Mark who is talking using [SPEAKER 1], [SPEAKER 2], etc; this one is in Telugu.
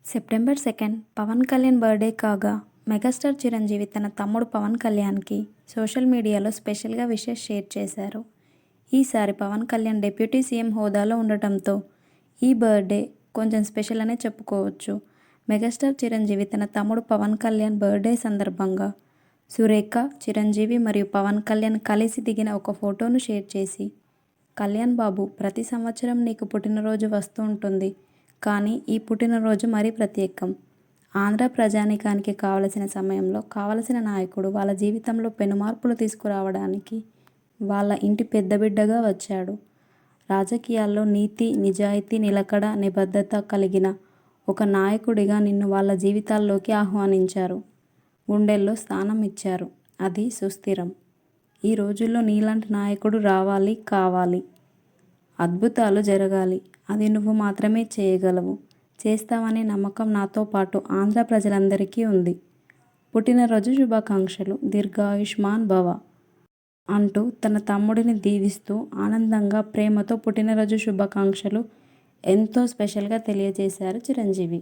[SPEAKER 1] సెప్టెంబర్ 2 పవన్ కళ్యాణ్ బర్త్డే కాగా మెగాస్టార్ చిరంజీవి తన తమ్ముడు పవన్ కళ్యాణ్కి సోషల్ మీడియాలో స్పెషల్గా విషెస్ షేర్ చేశారు. ఈసారి పవన్ కళ్యాణ్ డిప్యూటీ సీఎం హోదాలో ఉండటంతో ఈ బర్త్డే కొంచెం స్పెషల్ అనే చెప్పుకోవచ్చు. మెగాస్టార్ చిరంజీవి తన తమ్ముడు పవన్ కళ్యాణ్ బర్త్డే సందర్భంగా సురేఖ, చిరంజీవి మరియు పవన్ కళ్యాణ్ కలిసి దిగిన ఒక ఫోటోను షేర్ చేసి, కళ్యాణ్ బాబు, ప్రతి సంవత్సరం నీకు పుట్టినరోజు వస్తూ ఉంటుంది, కానీ ఈ పుట్టినరోజు మరీ ప్రత్యేకం. ఆంధ్ర ప్రజానీకానికి కావలసిన సమయంలో కావలసిన నాయకుడు వాళ్ళ జీవితంలో పెనుమార్పులు తీసుకురావడానికి వాళ్ళ ఇంటి పెద్ద బిడ్డగా వచ్చాడు. రాజకీయాల్లో నీతి, నిజాయితీ, నిలకడ, నిబద్ధత కలిగిన ఒక నాయకుడిగా నిన్ను వాళ్ళ జీవితాల్లోకి ఆహ్వానించారు. గుండెల్లో స్థానం ఇచ్చారు. అది సుస్థిరం. ఈ రోజుల్లో నీలాంటి నాయకుడు రావాలి, కావాలి. అద్భుతాలు జరగాలి. అది నువ్వు మాత్రమే చేయగలవు. చేస్తావనే నమ్మకం నాతో పాటు ఆంధ్ర ప్రజలందరికీ ఉంది. పుట్టినరోజు శుభాకాంక్షలు. దీర్ఘాయుష్మాన్ భవ అంటూ తన తమ్ముడిని దీవిస్తూ ఆనందంగా, ప్రేమతో పుట్టినరోజు శుభాకాంక్షలు ఎంతో స్పెషల్గా తెలియజేశారు చిరంజీవి.